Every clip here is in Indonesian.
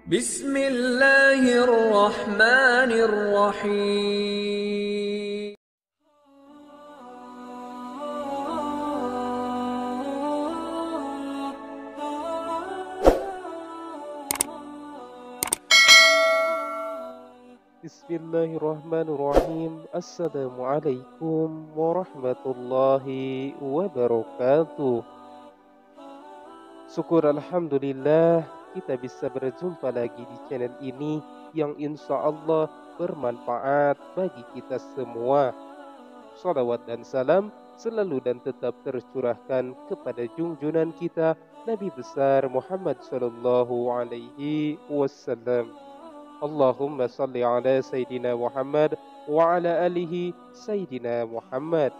Bismillahirrahmanirrahim. Bismillahirrahmanirrahim. Assalamualaikum warahmatullahi wabarakatuh. Syukur Alhamdulillah kita bisa berjumpa lagi di channel ini yang insya Allah bermanfaat bagi kita semua. Salawat dan salam selalu dan tetap tercurahkan kepada junjungan kita Nabi besar Muhammad sallallahu alaihi wasallam. Allahumma salli ala Sayyidina Muhammad wa ala alihi Sayyidina Muhammad.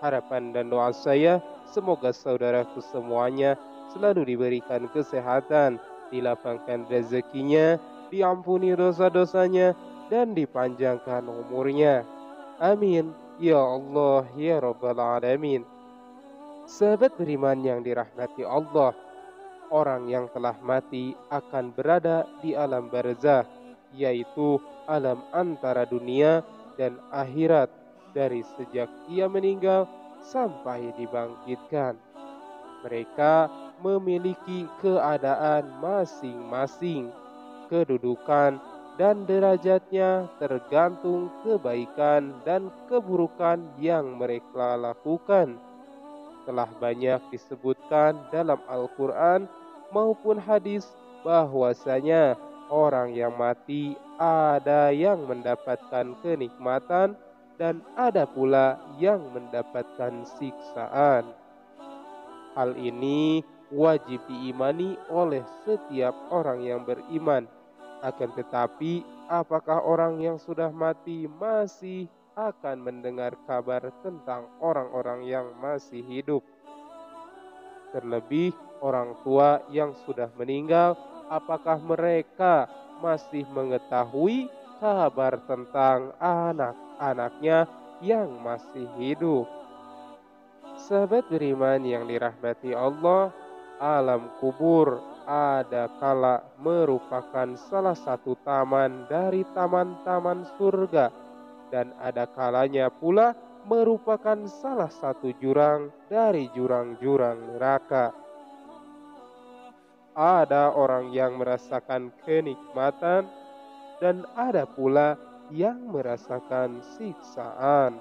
Harapan dan doa saya semoga saudaraku semuanya selalu diberikan kesehatan, dilapangkan rezekinya, diampuni dosa-dosanya, dan dipanjangkan umurnya. Amin. Ya Allah, ya Rabbal Alamin. Sahabat beriman yang dirahmati Allah, orang yang telah mati akan berada di alam barzah, yaitu alam antara dunia dan akhirat, dari sejak ia meninggal sampai dibangkitkan. Mereka memiliki keadaan masing-masing, kedudukan dan derajatnya tergantung kebaikan dan keburukan yang mereka lakukan. Telah banyak disebutkan dalam Al-Quran maupun hadis bahwasanya orang yang mati ada yang mendapatkan kenikmatan dan ada pula yang mendapatkan siksaan. Hal ini wajib diimani oleh setiap orang yang beriman. Akan tetapi, apakah orang yang sudah mati masih akan mendengar kabar tentang orang-orang yang masih hidup? Terlebih orang tua yang sudah meninggal, apakah mereka masih mengetahui kabar tentang anak-anaknya yang masih hidup? Sahabat beriman yang dirahmati Allah, alam kubur ada kala merupakan salah satu taman dari taman-taman surga, dan ada kalanya pula merupakan salah satu jurang dari jurang-jurang neraka. Ada orang yang merasakan kenikmatan dan ada pula yang merasakan siksaan.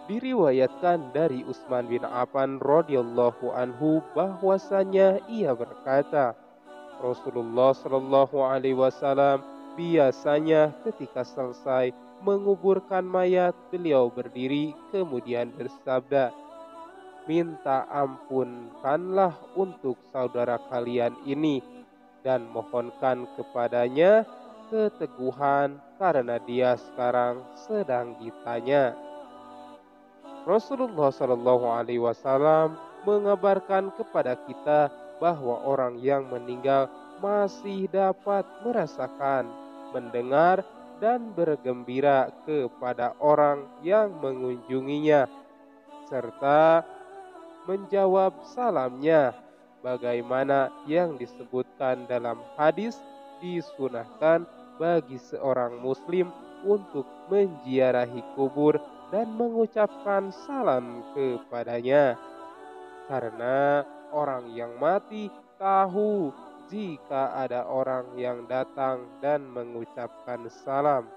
Diriwayatkan dari Utsman bin Affan radhiyallahu anhu bahwasanya ia berkata, Rasulullah shallallahu alaihi wasallam biasanya ketika selesai menguburkan mayat, beliau berdiri kemudian bersabda, minta ampunkanlah untuk saudara kalian ini dan mohonkan kepadanya keteguhan karena dia sekarang sedang ditanya. Rasulullah Shallallahu Alaihi Wasallam mengabarkan kepada kita bahwa orang yang meninggal masih dapat merasakan, mendengar, dan bergembira kepada orang yang mengunjunginya, serta menjawab salamnya. Bagaimana yang disebutkan dalam hadis, disunahkan bagi seorang muslim untuk menziarahi kubur dan mengucapkan salam kepadanya. Karena orang yang mati tahu jika ada orang yang datang dan mengucapkan salam,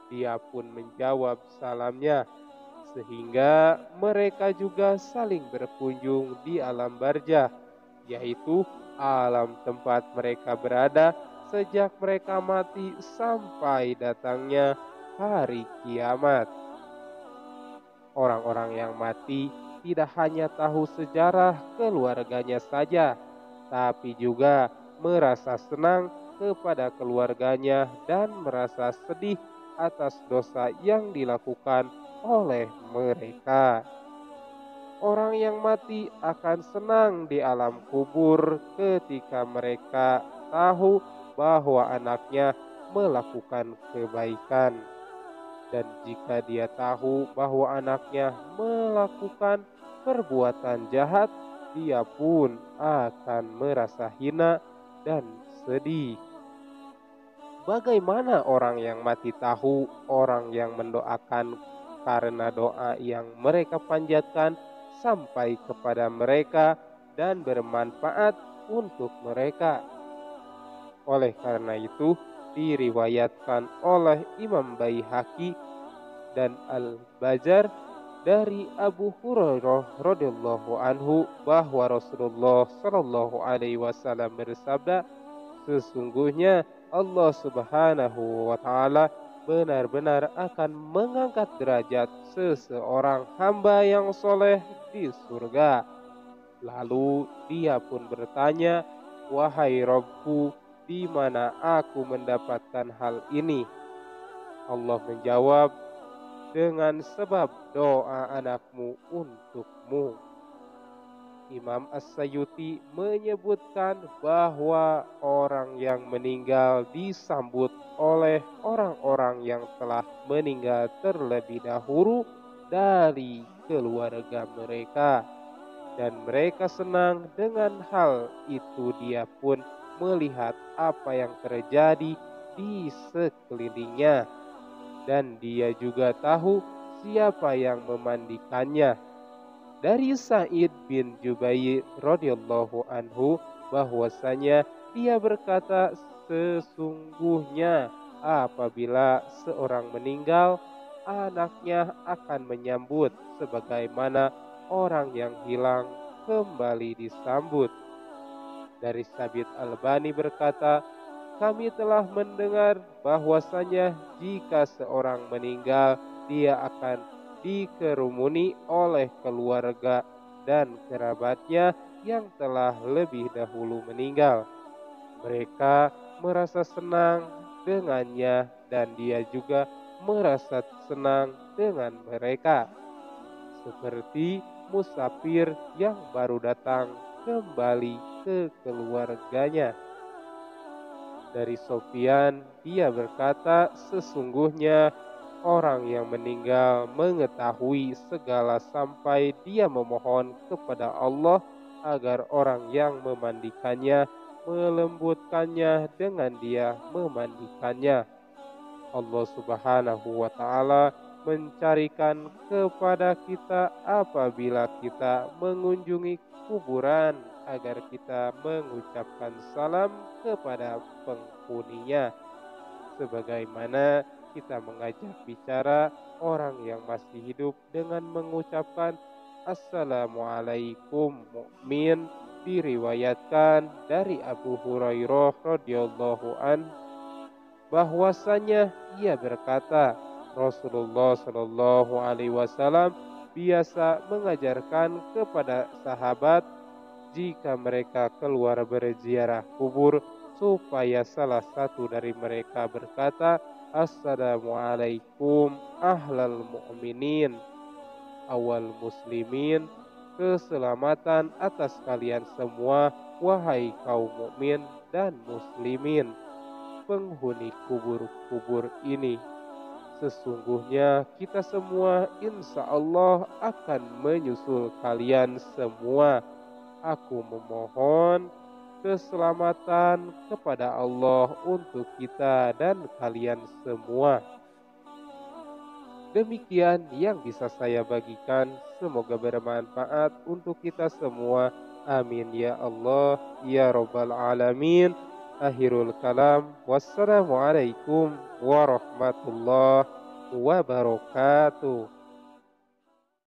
dia pun menjawab salamnya, sehingga mereka juga saling berkunjung di alam barzah, yaitu alam tempat mereka berada sejak mereka mati sampai datangnya hari kiamat. Orang-orang yang mati tidak hanya tahu sejarah keluarganya saja, tapi juga merasa senang kepada keluarganya dan merasa sedih atas dosa yang dilakukan oleh mereka. Orang yang mati akan senang di alam kubur ketika mereka tahu bahwa anaknya melakukan kebaikan. Dan jika dia tahu bahwa anaknya melakukan perbuatan jahat, dia pun akan merasa hina dan bersedih. Bagaimana orang yang mati tahu orang yang mendoakan karena doa yang mereka panjatkan sampai kepada mereka dan bermanfaat untuk mereka. Oleh karena itu, diriwayatkan oleh Imam Baihaqi dan Al-Bazzar dari Abu Hurairah radhiyallahu anhu bahwa Rasulullah shallallahu alaihi wasallam bersabda, sesungguhnya Allah Subhanahu wa taala benar-benar akan mengangkat derajat seseorang hamba yang soleh di surga. Lalu dia pun bertanya, wahai Rabbku, di mana aku mendapatkan hal ini? Allah menjawab, dengan sebab doa anakmu untukmu. Imam As-Sayuti menyebutkan bahwa orang yang meninggal disambut oleh orang-orang yang telah meninggal terlebih dahulu dari keluarga mereka. Dan mereka senang dengan hal itu. Dia pun melihat apa yang terjadi di sekelilingnya. Dan dia juga tahu siapa yang memandikannya. Dari Sa'id bin Jubair radhiyallahu anhu bahwasanya dia berkata, sesungguhnya apabila seorang meninggal, anaknya akan menyambut sebagaimana orang yang hilang kembali disambut. Dari Sabit Al-Bani berkata, kami telah mendengar bahwasanya jika seorang meninggal, dia akan dikerumuni oleh keluarga dan kerabatnya yang telah lebih dahulu meninggal. Mereka merasa senang dengannya dan dia juga merasa senang dengan mereka. Seperti musafir yang baru datang kembali ke keluarganya. Dari Sofyan, dia berkata, sesungguhnya orang yang meninggal mengetahui segala sampai dia memohon kepada Allah agar orang yang memandikannya melembutkannya dengan dia memandikannya. Allah Subhanahu wa taala mencarikan kepada kita apabila kita mengunjungi kuburan agar kita mengucapkan salam kepada penghuninya, sebagaimana kita mengajak bicara orang yang masih hidup dengan mengucapkan Assalamualaikum mukmin. Diriwayatkan dari Abu Hurairah radhiyallahu an bahwasanya ia berkata, Rasulullah shallallahu alaihi wasallam biasa mengajarkan kepada sahabat jika mereka keluar berziarah kubur, supaya salah satu dari mereka berkata, Assalamualaikum ahlal mu'minin awal muslimin, keselamatan atas kalian semua wahai kaum mukmin dan muslimin, penghuni kubur-kubur ini. Sesungguhnya kita semua insya Allah akan menyusul kalian semua. Aku memohon keselamatan kepada Allah untuk kita dan kalian semua. Demikian yang bisa saya bagikan. Semoga bermanfaat untuk kita semua. Amin ya Allah ya Rabbal Alamin. Akhirul kalam. Wassalamualaikum warahmatullahi wabarakatuh.